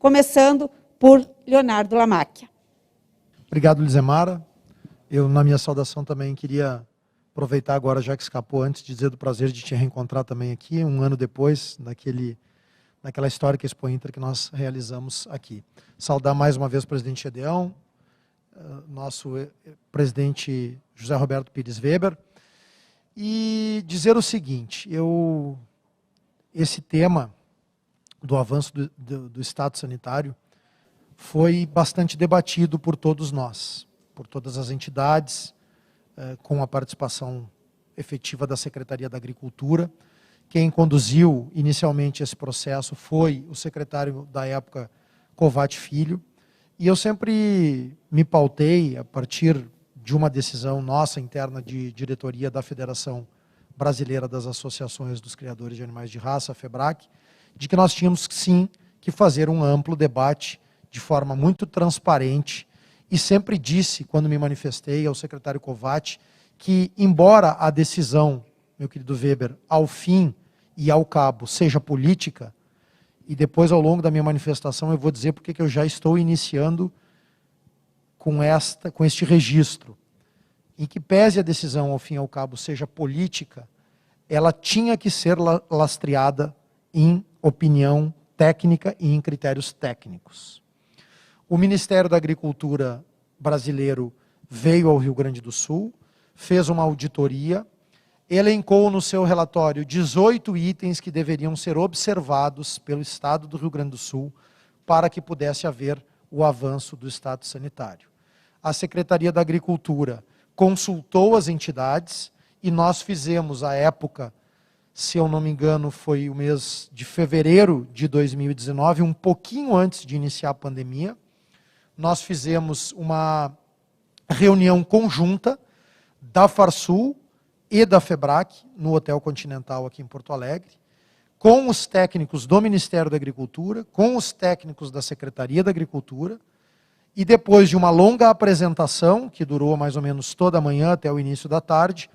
começando por Leonardo Lamacchia. Obrigado, Lizemara. Eu, na minha saudação, também queria aproveitar agora, já que escapou, antes de dizer do prazer de te reencontrar também aqui, um ano depois daquela histórica Expo Inter que nós realizamos aqui. Saudar mais uma vez o presidente Gedeão, nosso presidente José Roberto Pires Weber, e dizer o seguinte: esse tema do avanço do Estado sanitário foi bastante debatido por todos nós, por todas as entidades, com a participação efetiva da Secretaria da Agricultura. Quem conduziu inicialmente esse processo foi o secretário da época, Covatti Filho, e eu sempre me pautei, a partir de uma decisão nossa interna de diretoria da Federação Brasileira das Associações dos Criadores de Animais de Raça, a FEBRAC, de que nós tínhamos sim que fazer um amplo debate de forma muito transparente, e sempre disse, quando me manifestei ao secretário Covatti, que embora a decisão, meu querido Weber, ao fim e ao cabo seja política, e depois ao longo da minha manifestação eu vou dizer porque que eu já estou iniciando com este registro, em que pese a decisão ao fim e ao cabo seja política, ela tinha que ser lastreada em opinião técnica e em critérios técnicos. O Ministério da Agricultura brasileiro veio ao Rio Grande do Sul, fez uma auditoria, elencou no seu relatório 18 itens que deveriam ser observados pelo Estado do Rio Grande do Sul para que pudesse haver o avanço do Estado sanitário. A Secretaria da Agricultura consultou as entidades e nós fizemos, à época, se eu não me engano, foi o mês de fevereiro de 2019, um pouquinho antes de iniciar a pandemia, nós fizemos uma reunião conjunta da Farsul e da FEBRAC, no Hotel Continental aqui em Porto Alegre, com os técnicos do Ministério da Agricultura, com os técnicos da Secretaria da Agricultura, e depois de uma longa apresentação, que durou mais ou menos toda a manhã até o início da tarde,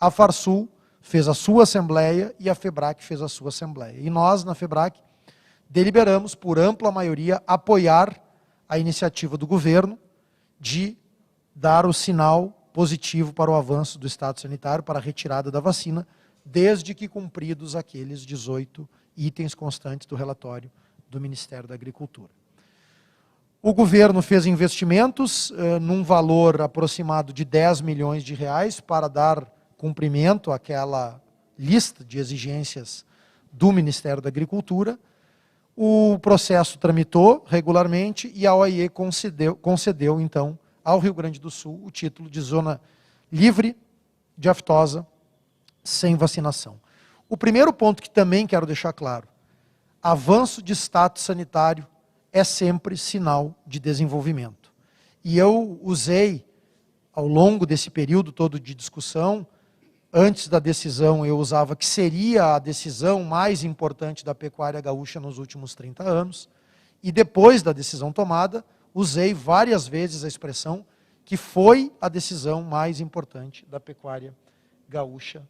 a Farsul fez a sua assembleia e a FEBRAC fez a sua assembleia. E nós, na FEBRAC, deliberamos, por ampla maioria, apoiar a iniciativa do governo de dar o sinal positivo para o avanço do Estado sanitário, para a retirada da vacina, desde que cumpridos aqueles 18 itens constantes do relatório do Ministério da Agricultura. O governo fez investimentos num valor aproximado de 10 milhões de reais para dar cumprimento àquela lista de exigências do Ministério da Agricultura. O processo tramitou regularmente e a OIE concedeu então, ao Rio Grande do Sul o título de zona livre de aftosa sem vacinação. O primeiro ponto que também quero deixar claro: avanço de status sanitário é sempre sinal de desenvolvimento. E eu usei, ao longo desse período todo de discussão, antes da decisão eu usava que seria a decisão mais importante da pecuária gaúcha nos últimos 30 anos, e depois da decisão tomada, usei várias vezes a expressão que foi a decisão mais importante da pecuária gaúcha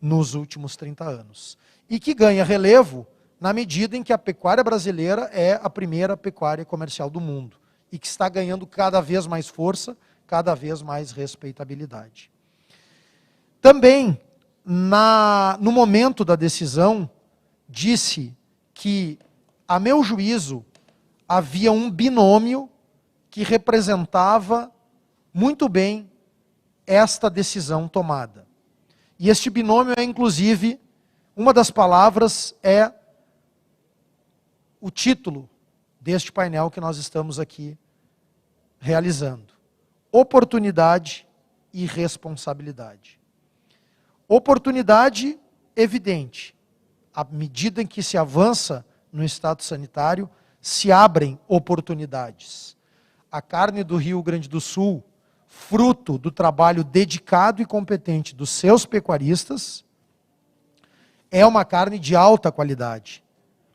nos últimos 30 anos. E que ganha relevo na medida em que a pecuária brasileira é a primeira pecuária comercial do mundo e que está ganhando cada vez mais força, cada vez mais respeitabilidade. Também, no momento da decisão, disse que, a meu juízo, havia um binômio que representava muito bem esta decisão tomada. E este binômio é, inclusive, uma das palavras é o título deste painel que nós estamos aqui realizando: oportunidade e responsabilidade. Oportunidade evidente. À medida em que se avança no estado sanitário, se abrem oportunidades. A carne do Rio Grande do Sul, fruto do trabalho dedicado e competente dos seus pecuaristas, é uma carne de alta qualidade,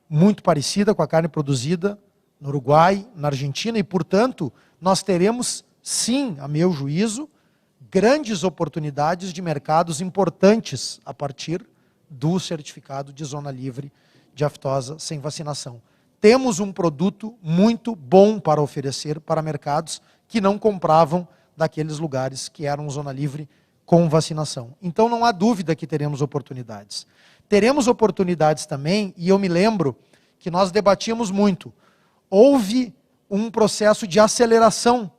muito parecida com a carne produzida no Uruguai, na Argentina, e, portanto, nós teremos, sim, a meu juízo, grandes oportunidades de mercados importantes a partir do certificado de zona livre de aftosa sem vacinação. temos um produto muito bom para oferecer para mercados que não compravam daqueles lugares que eram zona livre com vacinação. Então não há dúvida que teremos oportunidades. Teremos oportunidades também, e eu me lembro que nós debatíamos muito. Houve um processo de aceleração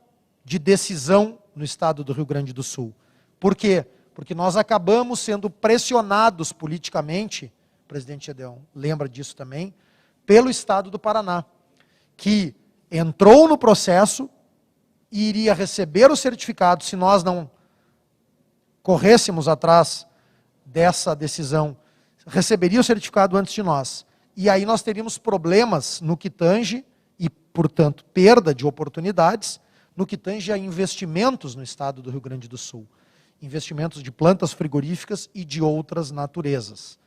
de decisão no estado do Rio Grande do Sul. Por quê? Porque nós acabamos sendo pressionados politicamente, o presidente Gedeon lembra disso também, pelo estado do Paraná, que entrou no processo e iria receber o certificado se nós não corrêssemos atrás dessa decisão, receberia o certificado antes de nós. E aí nós teríamos problemas no que tange, e portanto perda de oportunidades, no que tange a investimentos no estado do Rio Grande do Sul. Investimentos de plantas frigoríficas e de outras naturezas.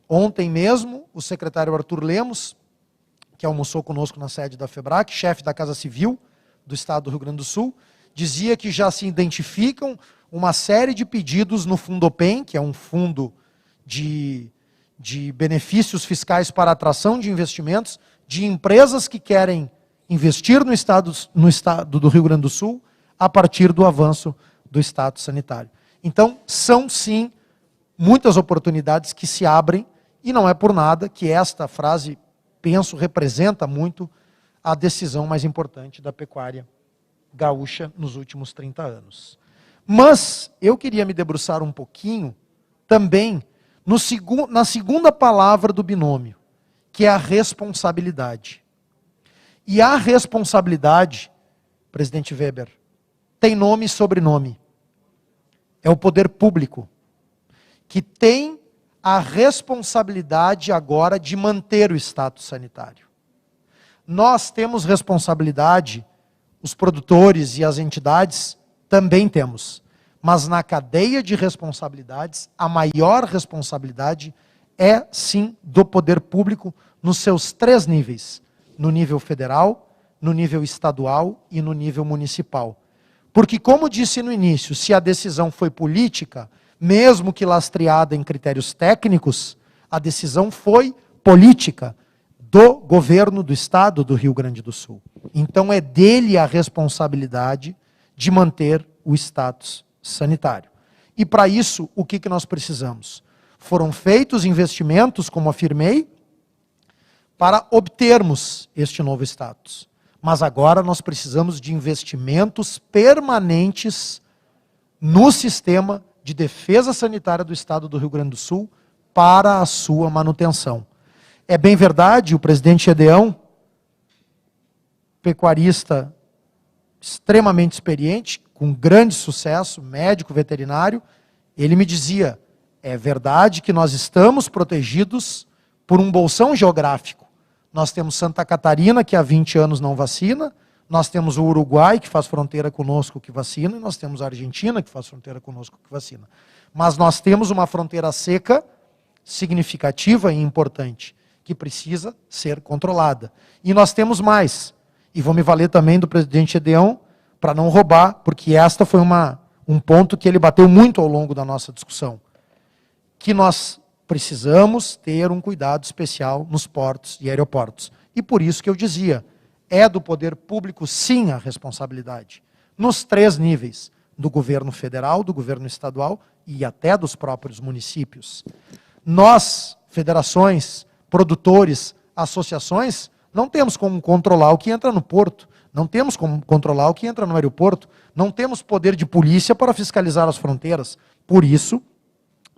Ontem mesmo, o secretário Arthur Lemos, que almoçou conosco na sede da FEBRAC, chefe da Casa Civil do estado do Rio Grande do Sul, dizia que já se identificam uma série de pedidos no Fundopem, que é um fundo de benefícios fiscais para atração de investimentos, de empresas que querem investir no estado do Rio Grande do Sul a partir do avanço do status sanitário. Então, são sim muitas oportunidades que se abrem, e não é por nada que esta frase, penso, representa muito a decisão mais importante da pecuária gaúcha nos últimos 30 anos. Mas eu queria me debruçar um pouquinho também na segunda palavra do binômio, que é a responsabilidade. E a responsabilidade, presidente Weber, tem nome e sobrenome. É o poder público, que tem a responsabilidade agora de manter o status sanitário. Nós temos responsabilidade, os produtores e as entidades também temos, mas na cadeia de responsabilidades, a maior responsabilidade é sim do poder público nos seus 3 níveis, no nível federal, no nível estadual e no nível municipal. Porque, como disse no início, se a decisão foi política, mesmo que lastreada em critérios técnicos, a decisão foi política do governo do estado do Rio Grande do Sul. Então é dele a responsabilidade de manter o status sanitário. E para isso, o que nós precisamos? Foram feitos investimentos, como afirmei, para obtermos este novo status. Mas agora nós precisamos de investimentos permanentes no sistema de defesa sanitária do estado do Rio Grande do Sul para a sua manutenção. É bem verdade, o presidente Gedeon, pecuarista extremamente experiente, com grande sucesso, médico veterinário, ele me dizia, é verdade que nós estamos protegidos por um bolsão geográfico. Nós temos Santa Catarina, que há 20 anos não vacina, nós temos o Uruguai, que faz fronteira conosco, que vacina, e nós temos a Argentina, que faz fronteira conosco, que vacina. Mas nós temos uma fronteira seca, significativa e importante, que precisa ser controlada. E nós temos mais, e vou me valer também do presidente Gedeon, para não roubar, porque esta foi um ponto que ele bateu muito ao longo da nossa discussão, que nós precisamos ter um cuidado especial nos portos e aeroportos. E por isso que eu dizia, é do poder público sim a responsabilidade, nos 3 níveis, do governo federal, do governo estadual e até dos próprios municípios. Nós, federações, produtores, associações, não temos como controlar o que entra no porto, não temos como controlar o que entra no aeroporto, não temos poder de polícia para fiscalizar as fronteiras. Por isso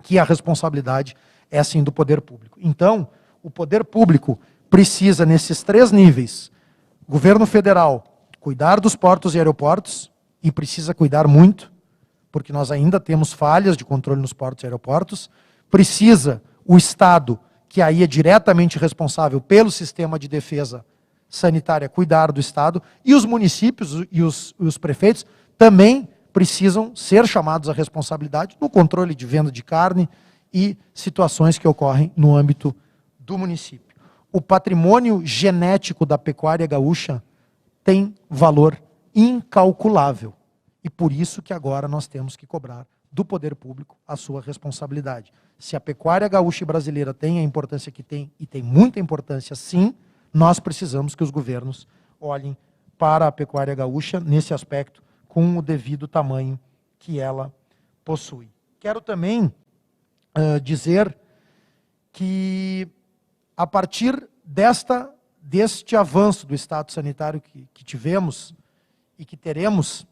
que a responsabilidade é sim do poder público. Então, o poder público precisa, nesses 3 níveis, governo federal, cuidar dos portos e aeroportos, e precisa cuidar muito, porque nós ainda temos falhas de controle nos portos e aeroportos, precisa o Estado, que aí é diretamente responsável pelo sistema de defesa sanitária, cuidar do Estado, e os municípios e os prefeitos também precisam ser chamados à responsabilidade no controle de venda de carne e situações que ocorrem no âmbito do município. O patrimônio genético da pecuária gaúcha tem valor incalculável. E por isso que agora nós temos que cobrar do poder público a sua responsabilidade. Se a pecuária gaúcha e brasileira tem a importância que tem, e tem muita importância sim, nós precisamos que os governos olhem para a pecuária gaúcha nesse aspecto com o devido tamanho que ela possui. Quero também dizer que, a partir deste avanço do estado sanitário que tivemos e que teremos,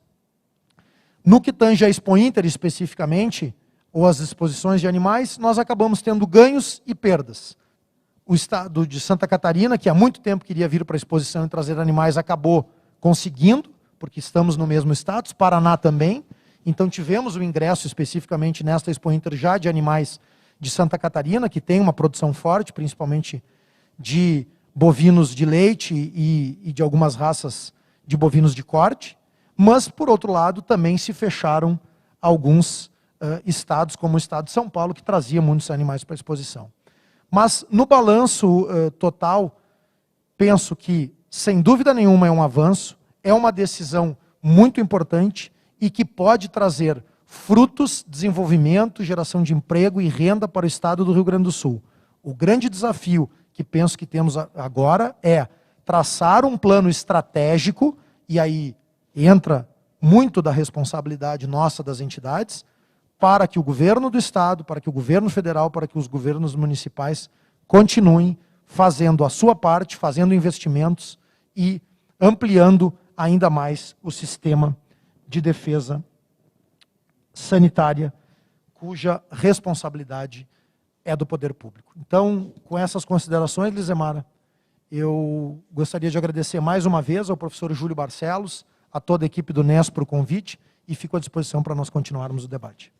no que tange a Expo Inter especificamente, ou as exposições de animais, nós acabamos tendo ganhos e perdas. O estado de Santa Catarina, que há muito tempo queria vir para a exposição e trazer animais, acabou conseguindo, porque estamos no mesmo status, Paraná também. Então tivemos o ingresso especificamente nesta Expo Inter já de animais de Santa Catarina, que tem uma produção forte, principalmente de bovinos de leite e de algumas raças de bovinos de corte. Mas, por outro lado, também se fecharam alguns estados, como o estado de São Paulo, que trazia muitos animais para a exposição. Mas, no balanço total, penso que, sem dúvida nenhuma, é um avanço, é uma decisão muito importante e que pode trazer frutos, desenvolvimento, geração de emprego e renda para o estado do Rio Grande do Sul. O grande desafio que penso que temos agora é traçar um plano estratégico, e aí entra muito da responsabilidade nossa das entidades, para que o governo do estado, para que o governo federal, para que os governos municipais continuem fazendo a sua parte, fazendo investimentos e ampliando ainda mais o sistema de defesa sanitária, cuja responsabilidade é do poder público. Então, com essas considerações, Lizemara, eu gostaria de agradecer mais uma vez ao professor Júlio Barcelos, a toda a equipe do NES por o convite, e fico à disposição para nós continuarmos o debate.